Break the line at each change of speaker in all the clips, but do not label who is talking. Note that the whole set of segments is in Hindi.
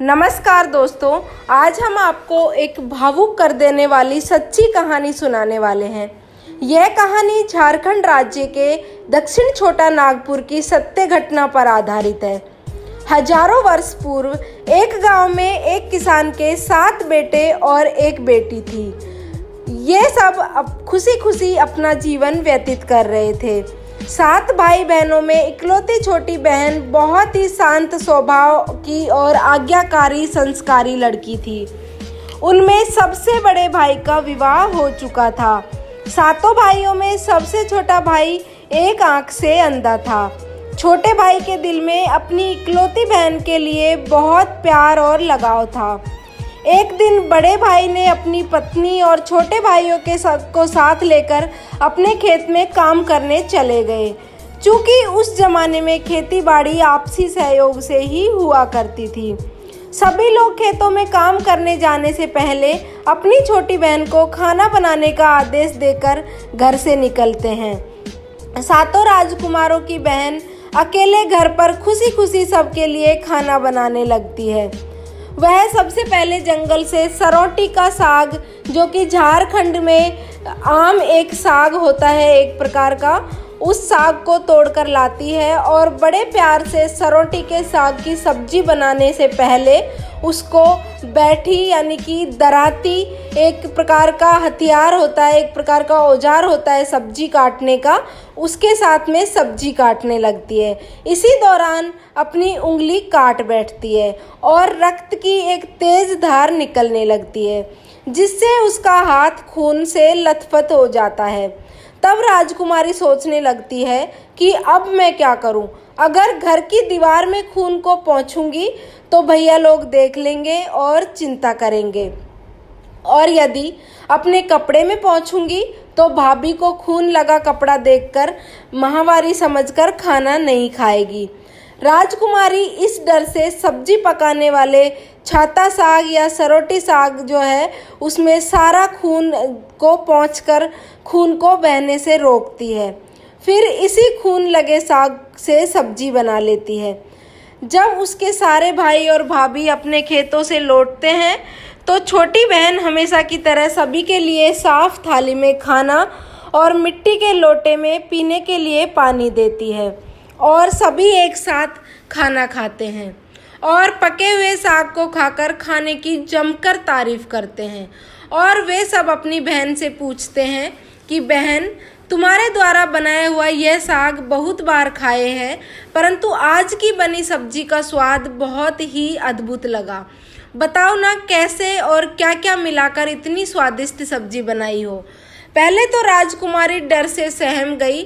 नमस्कार दोस्तों, आज हम आपको एक भावुक कर देने वाली सच्ची कहानी सुनाने वाले हैं। यह कहानी झारखंड राज्य के दक्षिण छोटा नागपुर की सत्य घटना पर आधारित है। हजारों वर्ष पूर्व एक गांव में एक किसान के 7 बेटे और एक बेटी थी। ये सब अब खुशी खुशी अपना जीवन व्यतीत कर रहे थे। 7 भाई बहनों में इकलौती छोटी बहन बहुत ही शांत स्वभाव की और आज्ञाकारी संस्कारी लड़की थी। उनमें सबसे बड़े भाई का विवाह हो चुका था। 7 भाइयों में सबसे छोटा भाई एक आंख से अंधा था। छोटे भाई के दिल में अपनी इकलौती बहन के लिए बहुत प्यार और लगाव था। एक दिन बड़े भाई ने अपनी पत्नी और छोटे भाइयों को साथ लेकर अपने खेत में काम करने चले गए। चूँकि उस जमाने में खेती बाड़ी आपसी सहयोग से ही हुआ करती थी। सभी लोग खेतों में काम करने जाने से पहले अपनी छोटी बहन को खाना बनाने का आदेश देकर घर से निकलते हैं। 7 राजकुमारों की बहन अकेले घर पर खुशी खुशी सबके लिए खाना बनाने लगती है। वह सबसे पहले जंगल से सरौटी का साग, जो कि झारखंड में आम एक साग होता है एक प्रकार का, उस साग को तोड़कर लाती है और बड़े प्यार से सरौटी के साग की सब्जी बनाने से पहले उसको बैठी यानी कि दराती, एक प्रकार का हथियार होता है, एक प्रकार का औजार होता है सब्जी काटने का, उसके साथ में सब्जी काटने लगती है। इसी दौरान अपनी उंगली काट बैठती है और रक्त की एक तेज धार निकलने लगती है, जिससे उसका हाथ खून से लथपथ हो जाता है। तब राजकुमारी सोचने लगती है कि अब मैं क्या करूं? अगर घर की दीवार में खून को पोंछूंगी तो भैया लोग देख लेंगे और चिंता करेंगे, और यदि अपने कपड़े में पोंछूंगी तो भाभी को खून लगा कपड़ा देखकर माहवारी समझकर खाना नहीं खाएगी। राजकुमारी इस डर से सब्जी पकाने वाले छाता साग या सरौटी साग जो है उसमें सारा खून को पोंछकर खून को बहने से रोकती है। फिर इसी खून लगे साग से सब्जी बना लेती है। जब उसके सारे भाई और भाभी अपने खेतों से लौटते हैं तो छोटी बहन हमेशा की तरह सभी के लिए साफ थाली में खाना और मिट्टी के लोटे में पीने के लिए पानी देती है, और सभी एक साथ खाना खाते हैं और पके हुए साग को खाकर खाने की जमकर तारीफ करते हैं। और वे सब अपनी बहन से पूछते हैं कि बहन, तुम्हारे द्वारा बनाया हुआ यह साग बहुत बार खाए हैं, परंतु आज की बनी सब्जी का स्वाद बहुत ही अद्भुत लगा। बताओ ना कैसे और क्या क्या मिलाकर इतनी स्वादिष्ट सब्जी बनाई हो। पहले तो राजकुमारी डर से सहम गई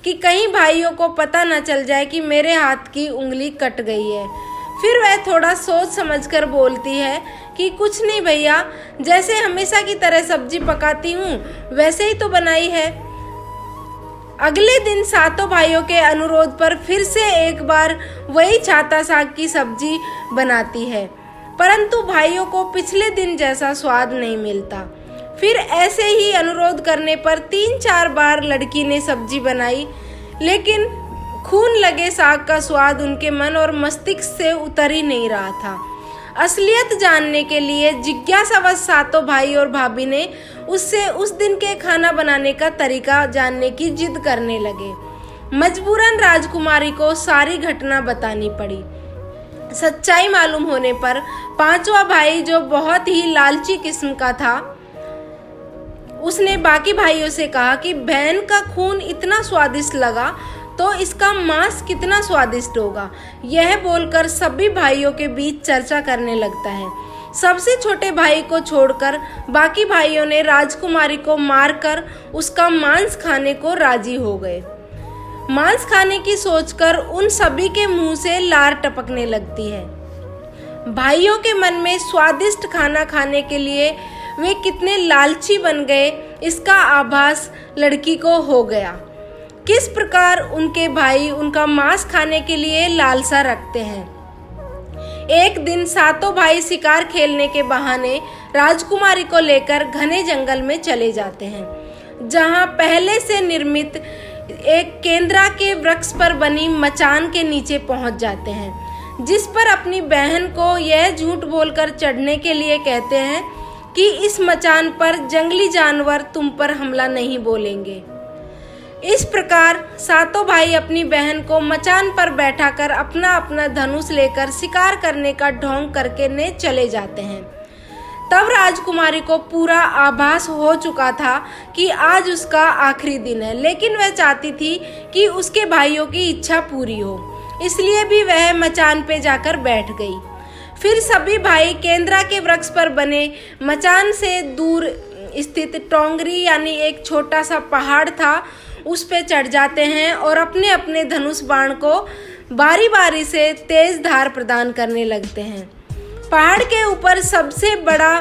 कि कहीं भाइयों को पता न चल जाए कि मेरे हाथ की उंगली कट गई है। फिर वह थोड़ा सोच समझकर बोलती है कि कुछ नहीं भैया, जैसे हमेशा की तरह सब्जी पकाती हूँ वैसे ही तो बनाई है। अगले दिन 7 भाइयों के अनुरोध पर फिर से एक बार वही छाता साग की सब्जी बनाती है, परंतु भाइयों को पिछले दिन जैसा स्वाद नहीं मिलता। फिर ऐसे ही अनुरोध करने पर 3-4 बार लड़की ने सब्जी बनाई, लेकिन खून लगे साग का स्वाद उनके मन और मस्तिष्क से उतर ही नहीं रहा था। असलियत जानने के लिए जिज्ञासावश 7 भाई और भाभी ने उससे उस दिन के खाना बनाने का तरीका जानने की जिद करने लगे। मजबूरन राजकुमारी को सारी घटना बतानी पड़ी। सच्चाई मालूम होने पर 5वां भाई, जो बहुत ही लालची किस्म का था, उसने बाकी भाइयों से कहा कि बहन का खून इतना स्वादिष्ट लगा तो इसका मांस कितना स्वादिष्ट होगा। यह बोलकर सभी भाइयों के बीच चर्चा करने लगता है। सबसे छोटे भाई को छोड़कर बाकी भाइयों ने राजकुमारी को मारकर उसका मांस खाने को राजी हो गए। मांस खाने की सोचकर उन सभी के मुंह से लार टपकने लगती है। भाइयों के मन में स्वादिष्ट खाना खाने के लिए वे कितने लालची बन गए, इसका आभास लड़की को हो गया। किस प्रकार उनके भाई उनका मांस खाने के लिए लालसा रखते हैं। एक दिन 7 भाई शिकार खेलने के बहाने राजकुमारी को लेकर घने जंगल में चले जाते हैं, जहां पहले से निर्मित एक केंद्रा के वृक्ष पर बनी मचान के नीचे पहुंच जाते हैं। जिस पर अपनी बहन को यह झूठ बोलकर चढ़ने के लिए कहते हैं कि इस मचान पर जंगली जानवर तुम पर हमला नहीं बोलेंगे। इस प्रकार सातों भाई अपनी बहन को मचान पर बैठाकर अपना अपना धनुष लेकर शिकार करने का ढोंग करके ने चले जाते हैं। तब राजकुमारी को पूरा आभास हो चुका था कि आज उसका आखिरी दिन है, लेकिन वह चाहती थी कि उसके भाइयों की इच्छा पूरी हो, इसलिए भी वह मचान पे जाकर बैठ गई। फिर सभी भाई केंद्रा के वृक्ष पर बने मचान से दूर स्थित टोंगरी यानी एक छोटा सा पहाड़ था, उस पे चढ़ जाते हैं और अपने अपने धनुष बाण को बारी बारी से तेज धार प्रदान करने लगते हैं। पहाड़ के ऊपर सबसे बड़ा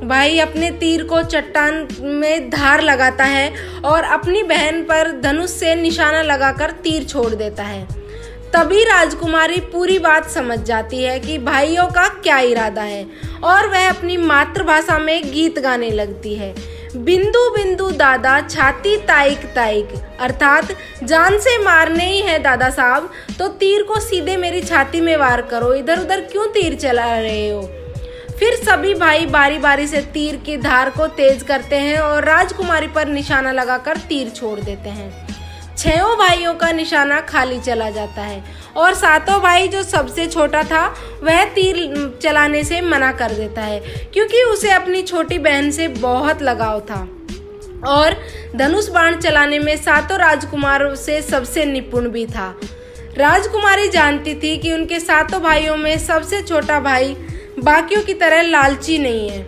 भाई अपने तीर को चट्टान में धार लगाता है और अपनी बहन पर धनुष से निशाना लगाकर तीर छोड़ देता है। तभी राजकुमारी पूरी बात समझ जाती है कि भाइयों का क्या इरादा है और वह अपनी मातृभाषा में गीत गाने लगती है। बिंदु बिंदु दादा छाती ताइक ताइक, अर्थात जान से मारने ही है दादा साहब तो तीर को सीधे मेरी छाती में वार करो, इधर उधर क्यों तीर चला रहे हो। फिर सभी भाई बारी बारी से तीर की धार को तेज करते हैं और राजकुमारी पर निशाना लगाकर तीर छोड़ देते हैं। छहों भाइयों का निशाना खाली चला जाता है और सातों भाई जो सबसे छोटा था वह तीर चलाने से मना कर देता है, क्योंकि उसे अपनी छोटी बहन से बहुत लगाव था और धनुष बाण चलाने में सातों राजकुमारों से सबसे निपुण भी था। राजकुमारी जानती थी कि उनके सातों भाइयों में सबसे छोटा भाई बाकियों की तरह लालची नहीं है।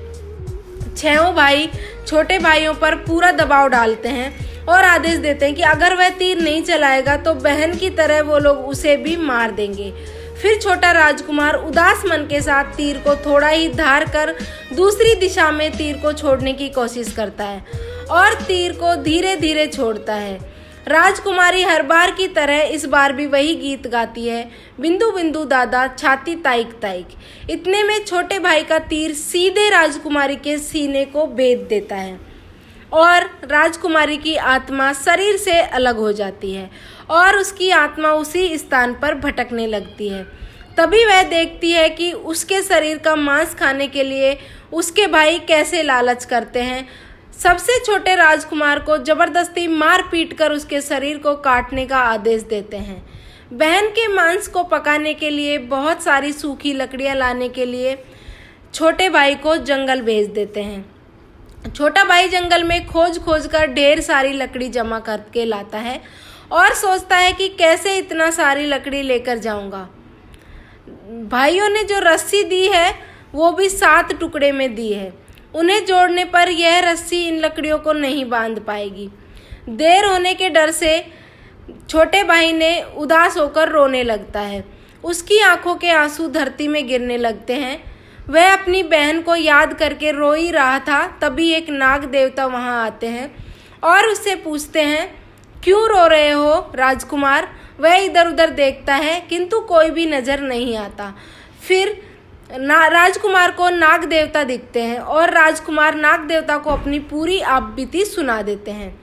छहों भाई छोटे भाइयों पर पूरा दबाव डालते हैं और आदेश देते हैं कि अगर वह तीर नहीं चलाएगा तो बहन की तरह वो लोग उसे भी मार देंगे। फिर छोटा राजकुमार उदास मन के साथ तीर को थोड़ा ही धार कर दूसरी दिशा में तीर को छोड़ने की कोशिश करता है और तीर को धीरे धीरे छोड़ता है। राजकुमारी हर बार की तरह इस बार भी वही गीत गाती है, बिंदु बिंदु दादा छाती ताइक ताइक। इतने में छोटे भाई का तीर सीधे राजकुमारी के सीने को भेद देता है और राजकुमारी की आत्मा शरीर से अलग हो जाती है और उसकी आत्मा उसी स्थान पर भटकने लगती है। तभी वह देखती है कि उसके शरीर का मांस खाने के लिए उसके भाई कैसे लालच करते हैं। सबसे छोटे राजकुमार को जबरदस्ती मार पीट कर उसके शरीर को काटने का आदेश देते हैं। बहन के मांस को पकाने के लिए बहुत सारी सूखी लकड़ियां लाने के लिए छोटे भाई को जंगल भेज देते हैं। छोटा भाई जंगल में खोज खोज कर ढेर सारी लकड़ी जमा करके लाता है और सोचता है कि कैसे इतना सारी लकड़ी लेकर जाऊंगा। भाइयों ने जो रस्सी दी है वो भी 7 टुकड़े में दी है। उन्हें जोड़ने पर यह रस्सी इन लकड़ियों को नहीं बांध पाएगी। देर होने के डर से छोटे भाई ने उदास होकर रोने लगता है। उसकी आंखों के आंसू धरती में गिरने लगते हैं। वह अपनी बहन को याद करके रो ही रहा था, तभी एक नाग देवता वहां आते हैं और उससे पूछते हैं, क्यों रो रहे हो राजकुमार। वह इधर उधर देखता है किंतु कोई भी नजर नहीं आता। फिर राजकुमार को नाग देवता दिखते हैं और राजकुमार नाग देवता को अपनी पूरी आपबीती सुना देते हैं।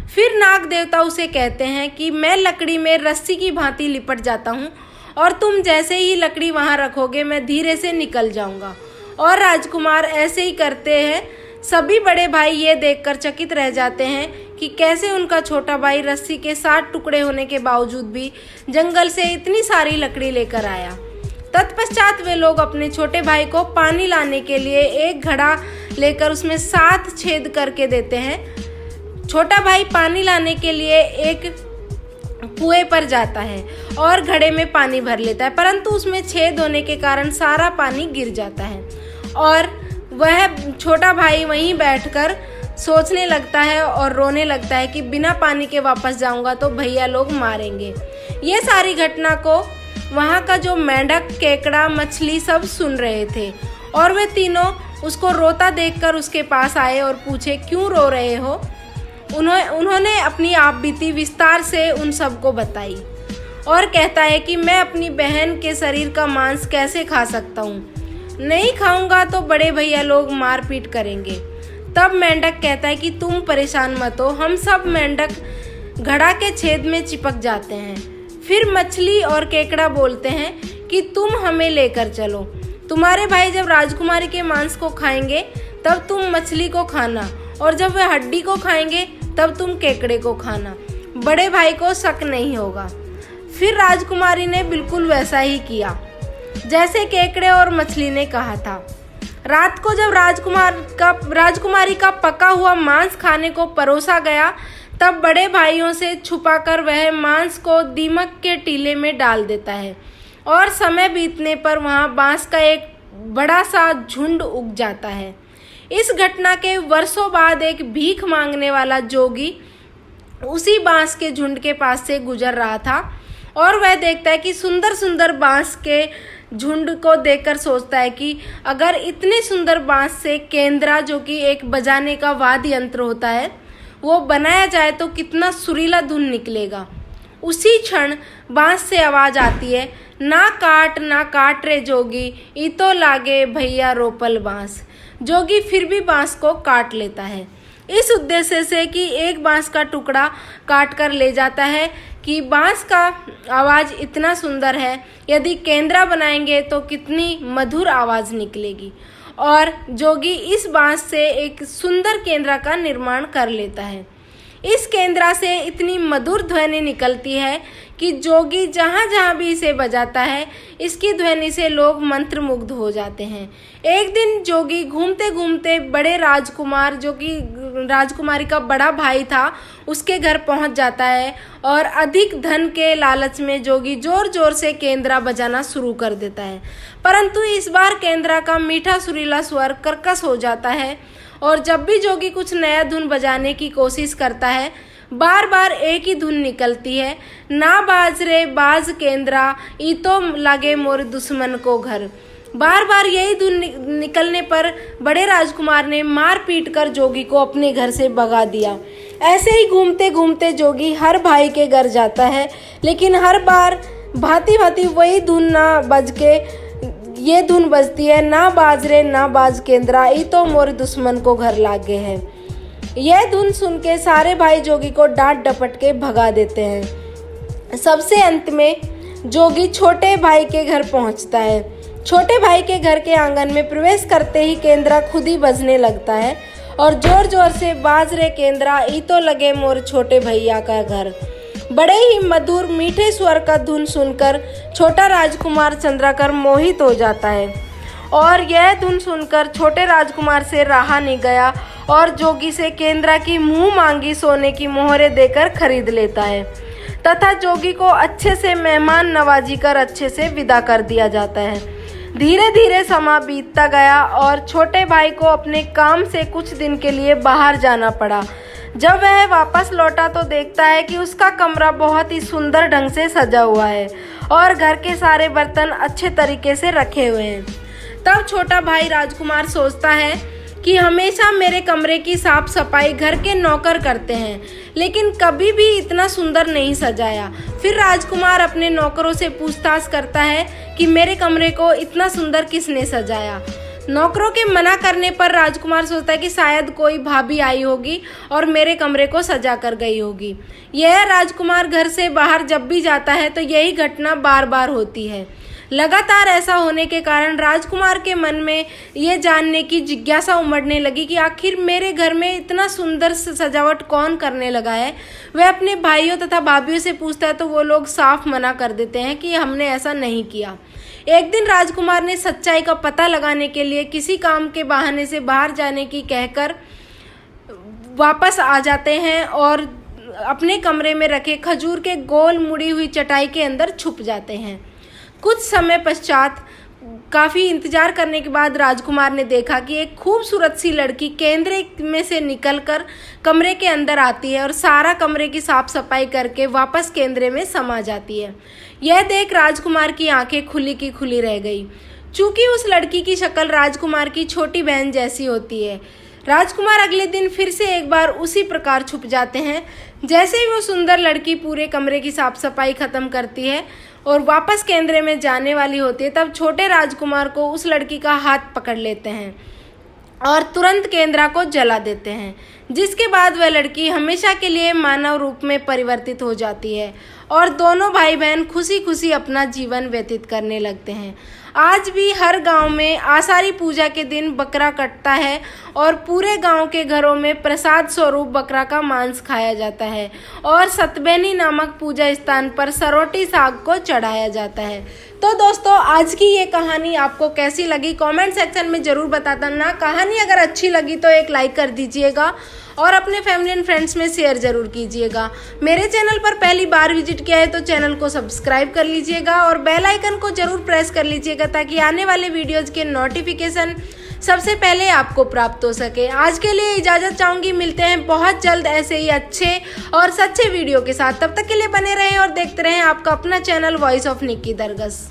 फिर नाग देवता उसे कहते हैं कि मैं लकड़ी में रस्सी की भांति लिपट जाता हूँ और तुम जैसे ही लकड़ी वहाँ रखोगे मैं धीरे से निकल जाऊँगा। और राजकुमार ऐसे ही करते हैं। सभी बड़े भाई ये देखकर चकित रह जाते हैं कि कैसे उनका छोटा भाई रस्सी के 7 टुकड़े होने के बावजूद भी जंगल से इतनी सारी लकड़ी लेकर आया। तत्पश्चात वे लोग अपने छोटे भाई को पानी लाने के लिए एक घड़ा लेकर उसमें 7 छेद करके देते हैं। छोटा भाई पानी लाने के लिए एक कुएं पर जाता है और घड़े में पानी भर लेता है, परंतु उसमें छेद होने के कारण सारा पानी गिर जाता है और वह छोटा भाई वहीं बैठकर सोचने लगता है और रोने लगता है कि बिना पानी के वापस जाऊंगा तो भैया लोग मारेंगे। ये सारी घटना को वहाँ का जो मेंढक, केकड़ा, मछली सब सुन रहे थे और वे तीनों उसको रोता देखकर उसके पास आए और पूछे, क्यों रो रहे हो। उन्होंने अपनी आपबीती विस्तार से उन सबको बताई और कहता है कि मैं अपनी बहन के शरीर का मांस कैसे खा सकता हूँ, नहीं खाऊंगा तो बड़े भैया लोग मारपीट करेंगे। तब मेंढक कहता है कि तुम परेशान मत हो, हम सब मेंढक घड़ा के छेद में चिपक जाते हैं। फिर मछली और केकड़ा बोलते हैं कि तुम हमें लेकर चलो। तुम्हारे भाई जब राजकुमारी के मांस को खाएंगे तब तुम मछली को खाना, और जब वे हड्डी को खाएंगे तब तुम केकड़े को खाना। बड़े भाई को शक नहीं होगा। फिर राजकुमारी ने बिल्कुल वैसा ही किया जैसे केकड़े और मछली ने कहा था। रात को जब राजकुमारी का पका हुआ मांस खाने को परोसा गया, तब बड़े भाइयों से छुपाकर वह मांस को दीमक के टीले में डाल देता है, और समय बीतने पर वहां बांस का एक बड़ा सा झुंड उग जाता है। इस घटना के वर्षों बाद एक भीख मांगने वाला जोगी उसी बांस के झुंड के पास से गुजर रहा था, और वह देखता है कि सुंदर सुंदर बांस के झुंड को देखकर सोचता है कि अगर इतने सुंदर बांस से केंद्रा, जो कि एक बजाने का वाद्य यंत्र होता है, वो बनाया जाए तो कितना सुरीला धुन निकलेगा। उसी क्षण बांस से आवाज आती है, ना काट रे जोगी, ई तो लागे भैया रोपल बांस। जोगी फिर भी बांस को काट लेता है, इस उद्देश्य से कि एक बांस का टुकड़ा काट कर ले जाता है कि बांस का आवाज़ इतना सुंदर है, यदि केंद्रा बनाएंगे तो कितनी मधुर आवाज़ निकलेगी। और जोगी इस बांस से एक सुंदर केंद्रा का निर्माण कर लेता है। इस केंद्रा से इतनी मधुर ध्वनि निकलती है कि जोगी जहाँ जहाँ भी इसे बजाता है, इसकी ध्वनि से लोग मंत्रमुग्ध हो जाते हैं। एक दिन जोगी घूमते घूमते बड़े राजकुमार, जो कि राजकुमारी का बड़ा भाई था, उसके घर पहुंच जाता है, और अधिक धन के लालच में जोगी जोर जोर से केंद्रा बजाना शुरू कर देता है। परंतु इस बार केंद्रा का मीठा सुरीला स्वर कर्कश हो जाता है, और जब भी जोगी कुछ नया धुन बजाने की कोशिश करता है, बार बार एक ही धुन निकलती है, ना बाज रे बाज केंद्रा, ई तो लगे मोर दुश्मन को घर। बार बार यही धुन निकलने पर बड़े राजकुमार ने मार पीट कर जोगी को अपने घर से भगा दिया। ऐसे ही घूमते घूमते जोगी हर भाई के घर जाता है, लेकिन हर बार भांति भांति वही धुन ना बज के ये धुन बजती है, ना बाज रे ना बाज केंद्रा, ई तो मोर दुश्मन को घर लागे है। यह धुन सुन के सारे भाई जोगी को डांट डपट के भगा देते हैं। सबसे अंत में जोगी छोटे भाई के घर पहुंचता है। छोटे भाई के घर के आंगन में प्रवेश करते ही केंद्रा खुद ही बजने लगता है, और जोर जोर से बाज रे केंद्रा, ई तो लगे मोर छोटे भैया का घर। बड़े ही मधुर मीठे स्वर का धुन सुनकर छोटा राजकुमार चंद्राकर मोहित हो जाता है, और यह धुन सुनकर छोटे राजकुमार से रहा नहीं गया, और जोगी से केंद्रा की मुंह मांगी सोने की मोहरें देकर खरीद लेता है, तथा जोगी को अच्छे से मेहमान नवाजी कर अच्छे से विदा कर दिया जाता है। धीरे धीरे समा बीतता गया, और छोटे भाई को अपने काम से कुछ दिन के लिए बाहर जाना पड़ा। जब वह वापस लौटा तो देखता है कि उसका कमरा बहुत ही सुंदर ढंग से सजा हुआ है, और घर के सारे बर्तन अच्छे तरीके से रखे हुए हैं। तब छोटा भाई राजकुमार सोचता है कि हमेशा मेरे कमरे की साफ सफाई घर के नौकर करते हैं, लेकिन कभी भी इतना सुंदर नहीं सजाया। फिर राजकुमार अपने नौकरों से पूछताछ करता है कि मेरे कमरे को इतना सुंदर किसने सजाया। नौकरों के मना करने पर राजकुमार सोचता है कि शायद कोई भाभी आई होगी और मेरे कमरे को सजा कर गई होगी। यह राजकुमार घर से बाहर जब भी जाता है तो यही घटना बार बार होती है। लगातार ऐसा होने के कारण राजकुमार के मन में ये जानने की जिज्ञासा उमड़ने लगी कि आखिर मेरे घर में इतना सुंदर सजावट कौन करने लगा है। वह अपने भाइयों तथा भाभियों से पूछता है तो वो लोग साफ मना कर देते हैं कि हमने ऐसा नहीं किया। एक दिन राजकुमार ने सच्चाई का पता लगाने के लिए किसी काम के बहाने से बाहर जाने की कहकर वापस आ जाते हैं और अपने कमरे में रखे खजूर के गोल मुड़ी हुई चटाई के अंदर छुप जाते हैं। कुछ समय पश्चात काफ़ी इंतजार करने के बाद राजकुमार ने देखा कि एक खूबसूरत सी लड़की केंद्र में से निकलकर कमरे के अंदर आती है और सारा कमरे की साफ सफाई करके वापस केंद्र में समा जाती है। यह देख राजकुमार की आंखें खुली की खुली रह गई। चूंकि उस लड़की की शक्ल राजकुमार की छोटी बहन जैसी होती है। राजकुमार अगले दिन फिर से एक बार उसी प्रकार छुप जाते हैं। जैसे ही वो सुंदर लड़की पूरे कमरे की साफ सफाई खत्म करती है और वापस केंद्र में जाने वाली होती है, तब छोटे राजकुमार को उस लड़की का हाथ पकड़ लेते हैं और तुरंत केंद्रा को जला देते हैं। जिसके बाद वह लड़की हमेशा के लिए मानव रूप में परिवर्तित हो जाती है और दोनों भाई बहन खुशी खुशी अपना जीवन व्यतीत करने लगते हैं। आज भी हर गांव में आषाढ़ी पूजा के दिन बकरा कटता है और पूरे गांव के घरों में प्रसाद स्वरूप बकरा का मांस खाया जाता है और सतबैनी नामक पूजा स्थान पर सरोटी साग को चढ़ाया जाता है। तो दोस्तों, आज की ये कहानी आपको कैसी लगी कमेंट सेक्शन में ज़रूर बताता ना। कहानी अगर अच्छी लगी तो एक लाइक कर दीजिएगा और अपने फैमिली एंड फ्रेंड्स में शेयर ज़रूर कीजिएगा। मेरे चैनल पर पहली बार विजिट किया है तो चैनल को सब्सक्राइब कर लीजिएगा और बेल आइकन को ज़रूर प्रेस कर लीजिएगा ताकि आने वाले वीडियोज़ के नोटिफिकेशन सबसे पहले आपको प्राप्त हो सके। आज के लिए इजाज़त चाहूँगी, मिलते हैं बहुत जल्द ऐसे ही अच्छे और सच्चे वीडियो के साथ। तब तक के लिए बने रहें और देखते रहें आपका अपना चैनल वॉइस ऑफ निक्की दरगस।